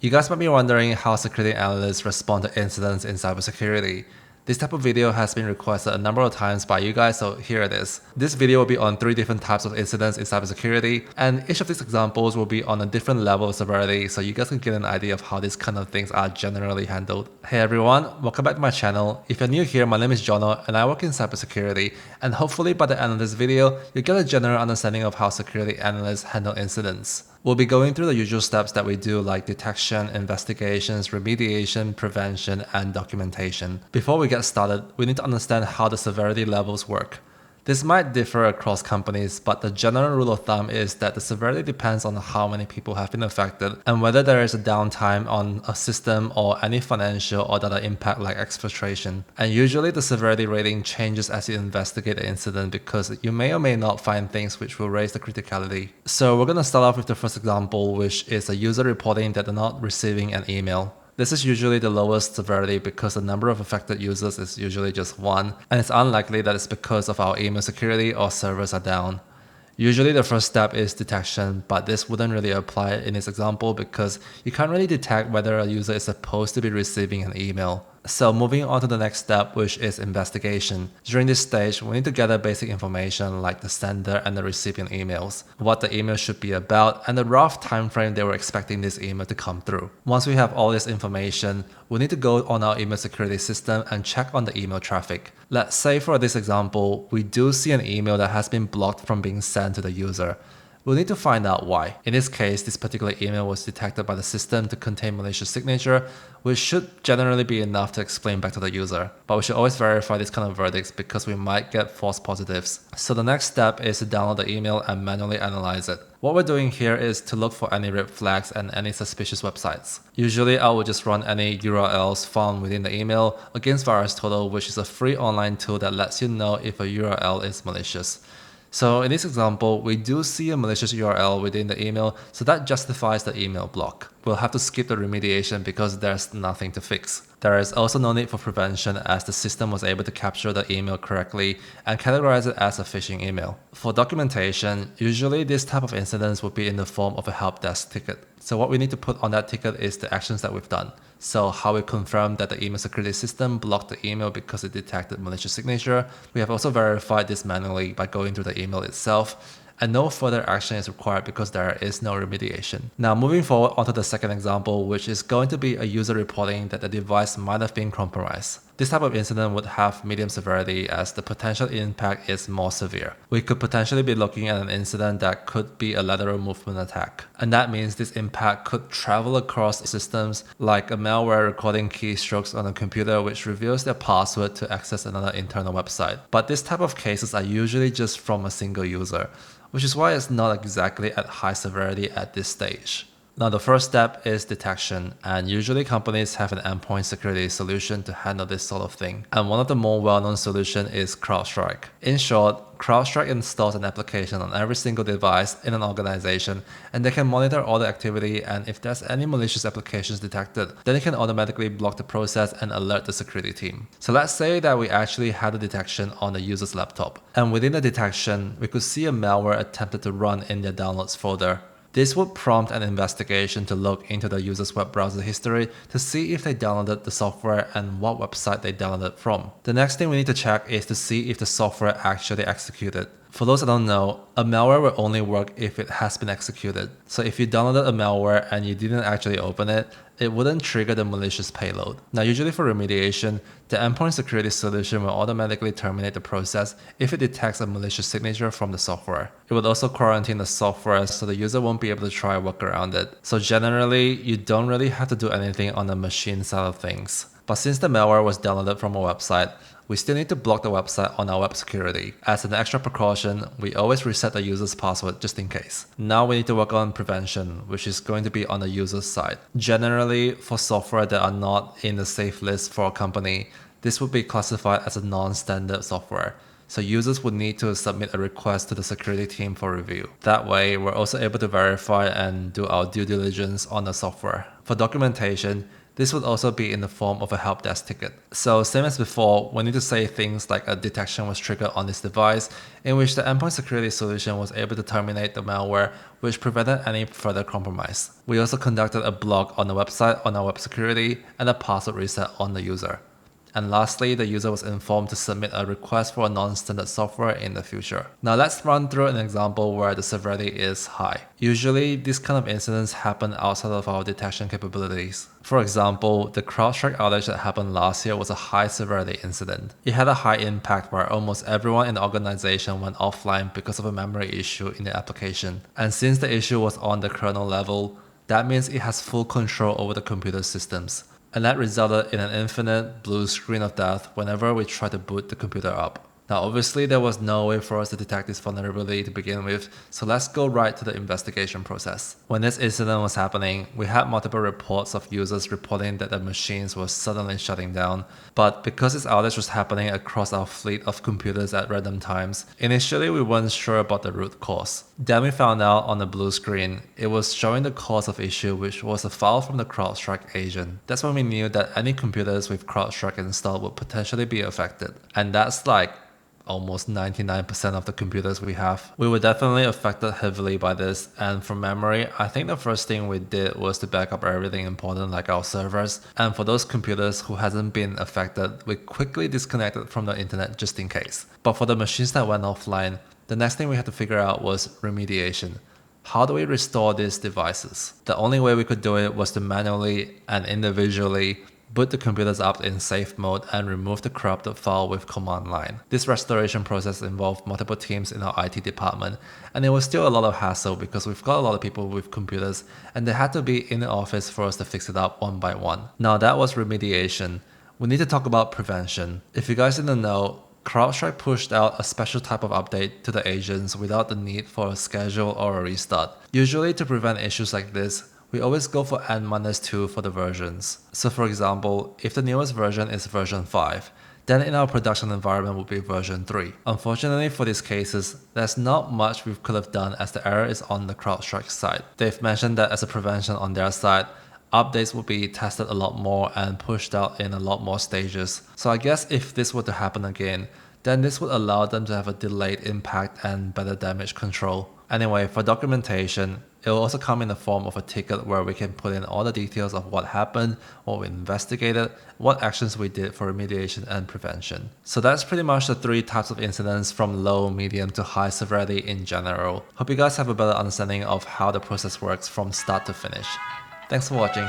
You guys might be wondering how security analysts respond to incidents in cybersecurity. This type of video has been requested a number of times by you guys, so here it is. This video will be on 3 different types of incidents in cybersecurity, and each of these examples will be on a different level of severity, so you guys can get an idea of how these kind of things are generally handled. Hey everyone, welcome back to my channel. If you're new here, my name is Jono, and I work in cybersecurity, and hopefully by the end of this video, you get a general understanding of how security analysts handle incidents. We'll be going through the usual steps that we do, like detection, investigations, remediation, prevention, and documentation. Before we get started, we need to understand how the severity levels work. This might differ across companies, but the general rule of thumb is that the severity depends on how many people have been affected and whether there is a downtime on a system or any financial or data impact like exfiltration. And usually the severity rating changes as you investigate the incident because you may or may not find things which will raise the criticality. So we're going to start off with the first example, which is a user reporting that they're not receiving an email. This is usually the lowest severity because the number of affected users is usually just 1, and it's unlikely that it's because of our email security or servers are down. Usually the first step is detection, but this wouldn't really apply in this example because you can't really detect whether a user is supposed to be receiving an email. So moving on to the next step, which is investigation. During this stage, we need to gather basic information like the sender and the recipient emails, what the email should be about, and the rough time frame they were expecting this email to come through. Once we have all this information, we need to go on our email security system and check on the email traffic. Let's say for this example, we do see an email that has been blocked from being sent to the user. We'll need to find out why. In this case, this particular email was detected by the system to contain malicious signature, which should generally be enough to explain back to the user. But we should always verify these kind of verdicts because we might get false positives. So the next step is to download the email and manually analyze it. What we're doing here is to look for any red flags and any suspicious websites. Usually I will just run any URLs found within the email against VirusTotal, which is a free online tool that lets you know if a URL is malicious. So in this example, we do see a malicious URL within the email, so that justifies the email block. We'll have to skip the remediation because there's nothing to fix. There is also no need for prevention as the system was able to capture the email correctly and categorize it as a phishing email. For documentation, usually this type of incidents will be in the form of a help desk ticket. So what we need to put on that ticket is the actions that we've done. So how we confirm that the email security system blocked the email because it detected malicious signature. We have also verified this manually by going through the email itself. And no further action is required because there is no remediation. Now moving forward onto the second example, which is going to be a user reporting that the device might have been compromised. This type of incident would have medium severity as the potential impact is more severe. We could potentially be looking at an incident that could be a lateral movement attack. And that means this impact could travel across systems like a malware recording keystrokes on a computer which reveals their password to access another internal website. But this type of cases are usually just from a single user, which is why it's not exactly at high severity at this stage. Now the first step is detection, and usually companies have an endpoint security solution to handle this sort of thing. And one of the more well-known solutions is CrowdStrike. In short, CrowdStrike installs an application on every single device in an organization, and they can monitor all the activity, and if there's any malicious applications detected, then it can automatically block the process and alert the security team. So let's say that we actually had a detection on the user's laptop, and within the detection, we could see a malware attempted to run in their downloads folder. This would prompt an investigation to look into the user's web browser history to see if they downloaded the software and what website they downloaded from. The next thing we need to check is to see if the software actually executed. For those that don't know, a malware will only work if it has been executed. So if you downloaded a malware and you didn't actually open it, it wouldn't trigger the malicious payload. Now usually for remediation, the endpoint security solution will automatically terminate the process if it detects a malicious signature from the software. It would also quarantine the software so the user won't be able to try work around it. So generally, you don't really have to do anything on the machine side of things. But since the malware was downloaded from a website, we still need to block the website on our web security. As an extra precaution, we always reset the user's password just in case. Now we need to work on prevention, which is going to be on the user's side. Generally, for software that are not in the safe list for a company, this would be classified as a non-standard software. So users would need to submit a request to the security team for review. That way, we're also able to verify and do our due diligence on the software. For documentation, This would also be in the form of a help desk ticket. So same as before, we need to say things like a detection was triggered on this device, in which the endpoint security solution was able to terminate the malware, which prevented any further compromise. We also conducted a block on the website on our web security and a password reset on the user. And lastly, the user was informed to submit a request for a non-standard software in the future. Now let's run through an example where the severity is high. Usually, these kind of incidents happen outside of our detection capabilities. For example, the CrowdStrike outage that happened last year was a high severity incident. It had a high impact where almost everyone in the organization went offline because of a memory issue in the application. And since the issue was on the kernel level, that means it has full control over the computer systems. And that resulted in an infinite blue screen of death whenever we try to boot the computer up. Now obviously there was no way for us to detect this vulnerability to begin with, so let's go right to the investigation process. When this incident was happening, we had multiple reports of users reporting that their machines were suddenly shutting down, but because this outage was happening across our fleet of computers at random times, initially we weren't sure about the root cause. Then we found out on the blue screen, it was showing the cause of issue, which was a file from the CrowdStrike agent. That's when we knew that any computers with CrowdStrike installed would potentially be affected. And that's like almost 99% of the computers we have. We were definitely affected heavily by this, and from memory, I think the first thing we did was to back up everything important like our servers, and for those computers who hasn't been affected, we quickly disconnected from the internet just in case. But for the machines that went offline, the next thing we had to figure out was remediation. How do we restore these devices? The only way we could do it was to manually and individually boot the computers up in safe mode and remove the corrupted file with command line. This restoration process involved multiple teams in our IT department, and it was still a lot of hassle because we've got a lot of people with computers and they had to be in the office for us to fix it up one by one. Now that was remediation. We need to talk about prevention. If you guys didn't know, CrowdStrike pushed out a special type of update to the agents without the need for a schedule or a restart. Usually to prevent issues like this, we always go for N-2 for the versions. So for example, if the newest version is version 5, then in our production environment would be version 3. Unfortunately for these cases, there's not much we could have done as the error is on the CrowdStrike side. They've mentioned that as a prevention on their side, updates will be tested a lot more and pushed out in a lot more stages. So I guess if this were to happen again, then this would allow them to have a delayed impact and better damage control. Anyway, for documentation, it will also come in the form of a ticket where we can put in all the details of what happened, what we investigated, what actions we did for remediation and prevention. So that's pretty much the 3 types of incidents from low, medium to high severity in general. Hope you guys have a better understanding of how the process works from start to finish. Thanks for watching.